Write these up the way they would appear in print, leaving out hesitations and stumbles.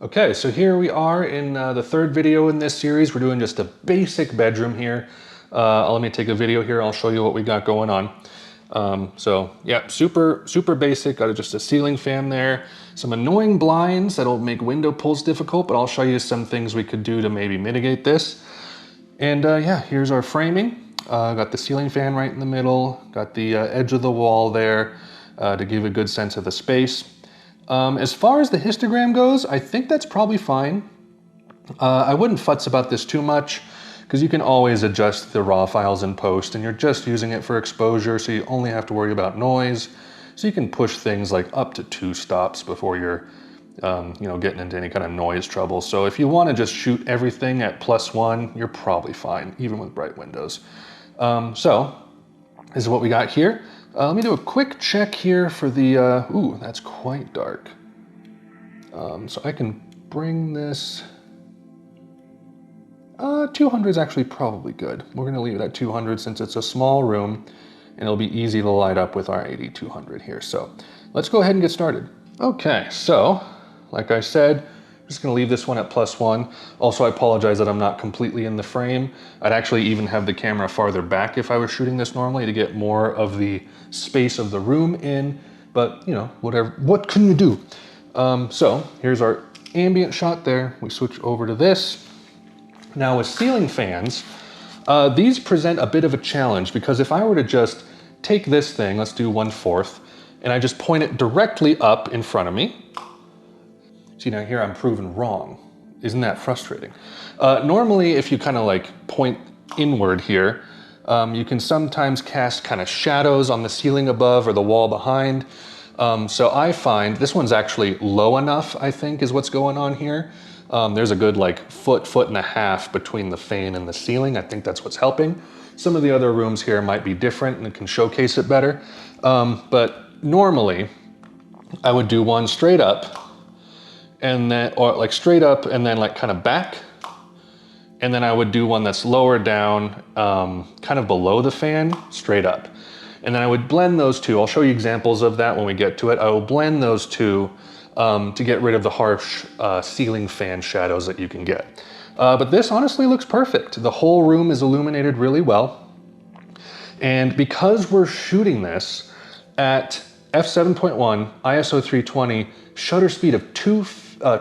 Okay, so here we are in the third video in this series. We're doing just a basic bedroom here. Let me take a video here. I'll show you what we got going on. So yeah, super basic. Got just a ceiling fan there. Some annoying blinds that'll make window pulls difficult, but I'll show you some things we could do to maybe mitigate this. And yeah, here's our framing. Got the ceiling fan right in the middle. Got the edge of the wall there to give a good sense of the space. As far as the histogram goes, I think that's probably fine. I wouldn't futz about this too much because you can always adjust the raw files in post and you're just using it for exposure, so you only have to worry about noise. So you can push things like up to 2 stops before you're getting into any kind of noise trouble. So if you want to just shoot everything at +1, you're probably fine, even with bright windows. So this is what we got here. Let me do a quick check here for the, ooh, that's quite dark. So I can bring this, 200 is actually probably good. We're gonna leave it at 200 since it's a small room and it'll be easy to light up with our 8200 here. So let's go ahead and get started. Okay, so like I said, I'm just gonna leave this one at +1. Also, I apologize that I'm not completely in the frame. I'd actually even have the camera farther back if I was shooting this normally to get more of the space of the room in, but whatever, what can you do? So here's our ambient shot there. We switch over to this. Now with ceiling fans, these present a bit of a challenge because if I were to just take this thing, let's do 1/4, and I just point it directly up in front of me. See, now here I'm proven wrong. Isn't that frustrating? Normally, if you kind of like point inward here, you can sometimes cast kind of shadows on the ceiling above or the wall behind. So I find this one's actually low enough, I think, is what's going on here. There's a good like foot and a half between the fan and the ceiling. I think that's what's helping. Some of the other rooms here might be different and can showcase it better. But normally, I would do one straight up, and then, or like straight up and then like kind of back. And then I would do one that's lower down, kind of below the fan, straight up. And then I would blend those two. I'll show you examples of that when we get to it. I will blend those two to get rid of the harsh ceiling fan shadows that you can get. But this honestly looks perfect. The whole room is illuminated really well. And because we're shooting this at f7.1, ISO 320, shutter speed of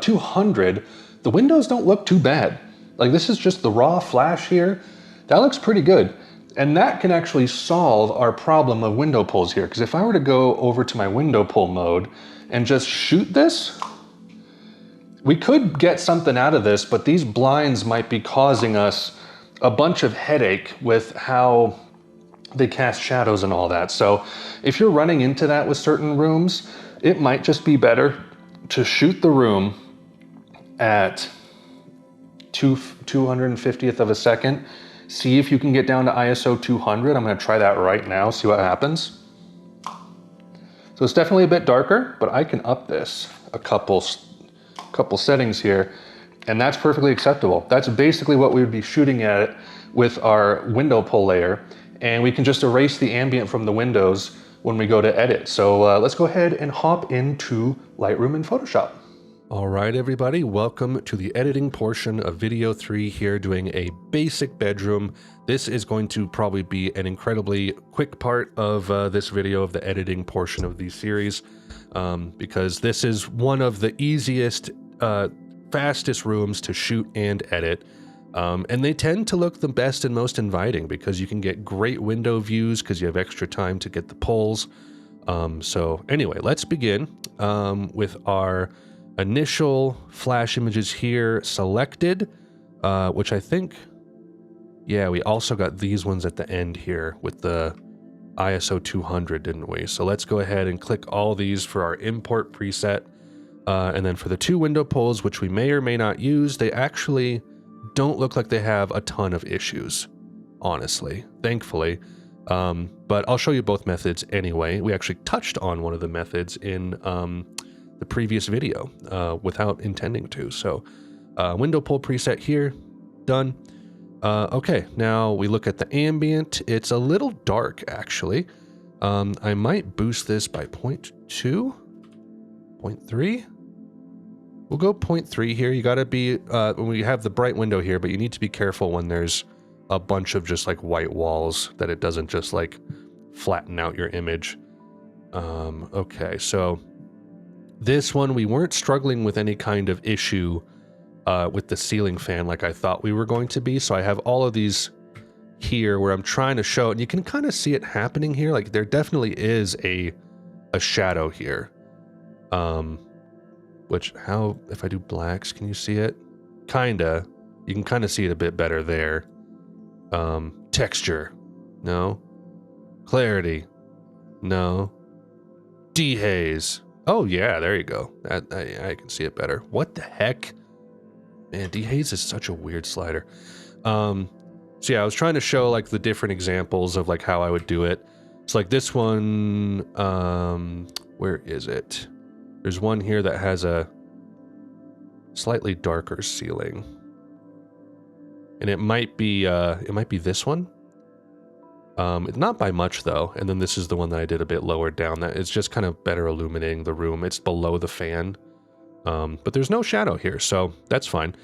200, the windows don't look too bad. Like this is just the raw flash here. That looks pretty good. And that can actually solve our problem of window pulls here. Because if I were to go over to my window pull mode and just shoot this, we could get something out of this, but these blinds might be causing us a bunch of headache with how they cast shadows and all that. So if you're running into that with certain rooms, it might just be better to shoot the room at 250th of a second. See if you can get down to ISO 200. I'm gonna try that right now, see what happens. So it's definitely a bit darker, but I can up this a couple settings here, and that's perfectly acceptable. That's basically what we would be shooting at with our window pull layer, and we can just erase the ambient from the windows when we go to edit. So let's go ahead and hop into Lightroom and Photoshop. All right, everybody, welcome to the editing portion of video 3 here, doing a basic bedroom. This is going to probably be an incredibly quick part of this video, of the editing portion of the series, because this is one of the easiest, fastest rooms to shoot and edit. And they tend to look the best and most inviting because you can get great window views because you have extra time to get the pulls. So anyway, let's begin with our initial flash images here selected, which I think, yeah, we also got these ones at the end here with the ISO 200, didn't we? So let's go ahead and click all these for our import preset. And then for the 2 window pulls, which we may or may not use, they actually don't look like they have a ton of issues, honestly, thankfully. But I'll show you both methods anyway. We actually touched on one of the methods in the previous video without intending to. So window pull preset here, done. Okay, now we look at the ambient. It's a little dark, actually. I might boost this by 0.2, 0.3. We'll go 0.3 here. You got to be, when we have the bright window here, but you need to be careful when there's a bunch of just like white walls that it doesn't just like flatten out your image. Okay, so this one, we weren't struggling with any kind of issue with the ceiling fan like I thought we were going to be. So I have all of these here where I'm trying to show, and you can kind of see it happening here. Like there definitely is a shadow here. Which, how, if I do blacks, can you see it? Kinda. You can kind of see it a bit better there. Texture. No. Clarity. No. Dehaze. Oh yeah, there you go. I can see it better. What the heck? Man, dehaze is such a weird slider. So yeah, I was trying to show like the different examples of like how I would do it. So like this one, where is it? There's one here that has a slightly darker ceiling. And it might be this one. Not by much though. And then this is the one that I did a bit lower down. That it's just kind of better illuminating the room. It's below the fan. But there's no shadow here, so that's fine.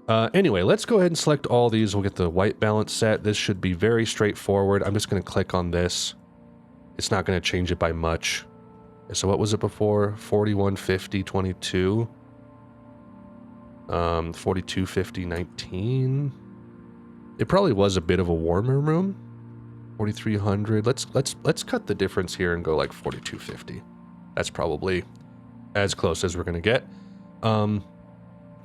Anyway, let's go ahead and select all these. We'll get the white balance set. This should be very straightforward. I'm just going to click on this. It's not going to change it by much. So what was it before? 41, 50, 22. 42, 50, 19. It probably was a bit of a warmer room. 4300. Let's cut the difference here and go like 4250. That's probably as close as we're going to get. And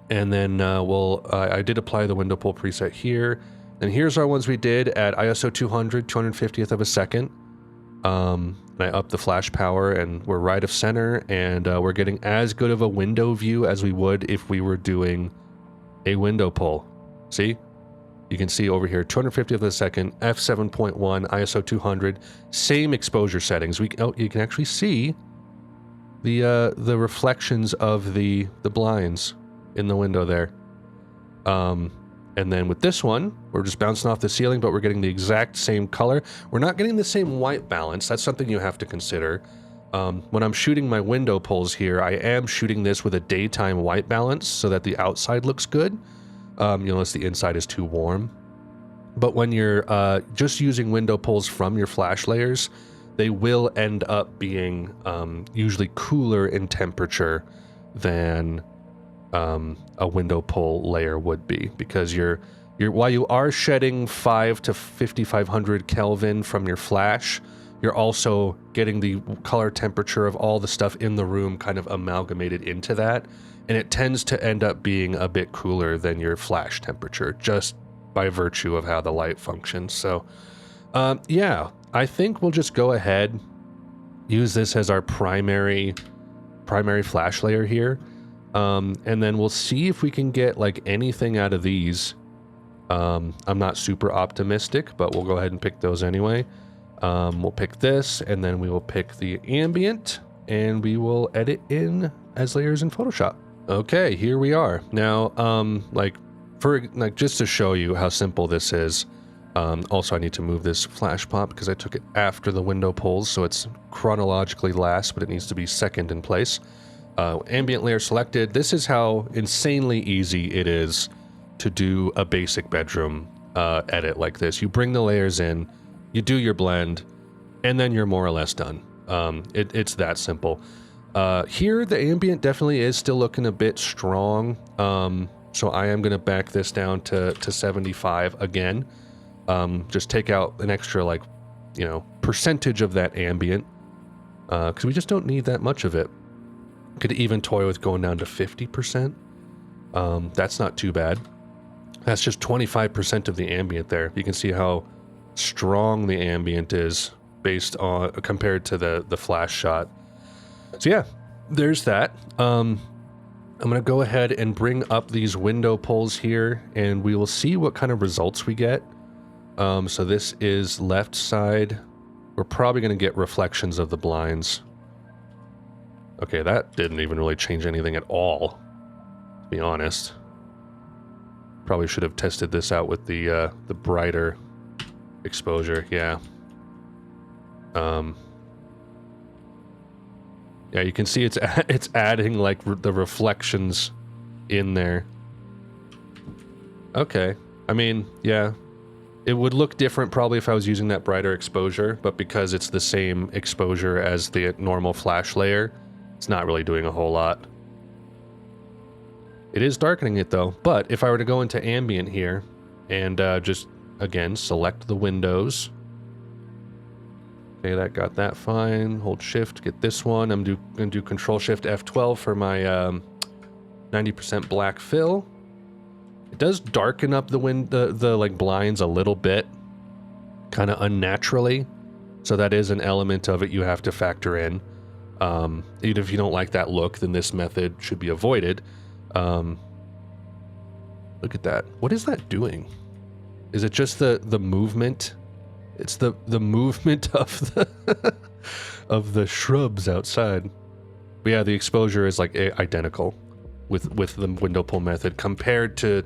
then I did apply the window pull preset here. And here's our ones we did at ISO 200, 250th of a second. And I upped the flash power and we're right of center, and we're getting as good of a window view as we would if we were doing a window pull. See? You can see over here, 250th of a second, f7.1, ISO 200, same exposure settings. You can actually see the reflections of the blinds in the window there. And then with this one, we're just bouncing off the ceiling, but we're getting the exact same color. We're not getting the same white balance. That's something you have to consider. When I'm shooting my window pulls here, I am shooting this with a daytime white balance so that the outside looks good, unless the inside is too warm. But when you're just using window pulls from your flash layers, they will end up being usually cooler in temperature than a window pull layer would be, because while you are shedding 5 to 5500 Kelvin from your flash, you're also getting the color temperature of all the stuff in the room kind of amalgamated into that, and it tends to end up being a bit cooler than your flash temperature just by virtue of how the light functions. So yeah, I think we'll just go ahead, use this as our primary flash layer here. And then we'll see if we can get like anything out of these. I'm not super optimistic, but we'll go ahead and pick those anyway. We'll pick this, and then we will pick the ambient, and we will edit in as layers in Photoshop. Okay, here we are. Now, just to show you how simple this is, also I need to move this flash pop because I took it after the window pulls, so it's chronologically last, but it needs to be second in place. Ambient layer selected. This is how insanely easy it is to do a basic bedroom edit like this. You bring the layers in, you do your blend, and then you're more or less done. It's that simple. Here, the ambient definitely is still looking a bit strong, so I am going to back this down to 75 again. Just take out an extra, percentage of that ambient, because we just don't need that much of it. Could even toy with going down to 50%. That's not too bad. That's just 25% of the ambient there. You can see how strong the ambient is compared to the flash shot. So yeah, there's that. I'm gonna go ahead and bring up these window pulls here, and we will see what kind of results we get. So this is left side. We're probably gonna get reflections of the blinds. Okay, that didn't even really change anything at all, to be honest. Probably should have tested this out with the brighter exposure. Yeah. Yeah, you can see it's adding like the reflections in there. Okay. I mean, yeah. It would look different probably if I was using that brighter exposure, but because it's the same exposure as the normal flash layer, it's not really doing a whole lot. It is darkening it though, but if I were to go into ambient here and just, again, select the windows. Okay, that got that fine. Hold shift, get this one. I'm gonna do Control Shift F12 for my 90% black fill. It does darken up the like blinds a little bit, kind of unnaturally. So that is an element of it you have to factor in. Even if you don't like that look, then this method should be avoided. Look at that. What is that doing? Is it just the movement? It's the movement of the of the shrubs outside. But yeah, the exposure is like identical with the window pull method compared to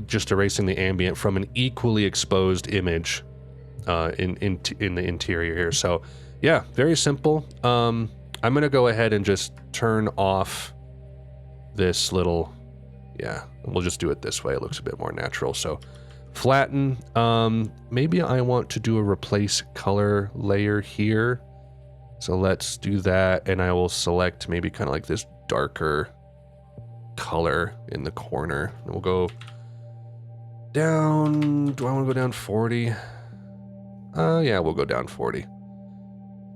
just erasing the ambient from an equally exposed image in the interior here. So yeah, very simple. I'm gonna go ahead and just turn off this little, yeah, we'll just do it this way. It looks a bit more natural. So flatten. Maybe I want to do a replace color layer here. So let's do that, and I will select maybe kind of like this darker color in the corner. And we'll go down. Do I want to go down 40? Yeah, we'll go down 40.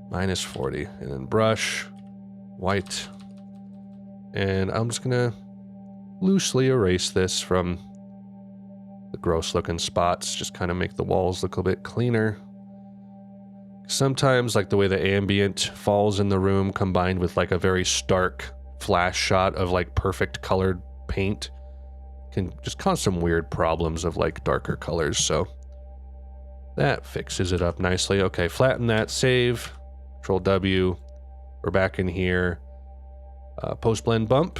Minus 40. And then brush, white. And I'm just gonna loosely erase this from the gross looking spots. Just kind of make the walls look a bit cleaner. Sometimes like the way the ambient falls in the room combined with like a very stark flash shot of like perfect colored paint can just cause some weird problems of like darker colors. So that fixes it up nicely. Okay, flatten that, save, Control W. We're back in here. Post blend bump.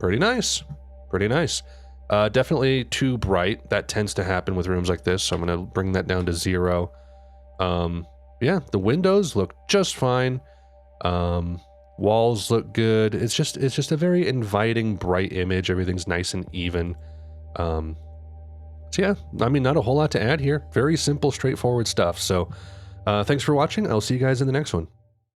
Pretty nice. Pretty nice. Definitely too bright. That tends to happen with rooms like this. So I'm going to bring that down to 0. Yeah, the windows look just fine. Walls look good. It's just a very inviting, bright image. Everything's nice and even. So yeah, I mean, not a whole lot to add here. Very simple, straightforward stuff. So thanks for watching. I'll see you guys in the next one.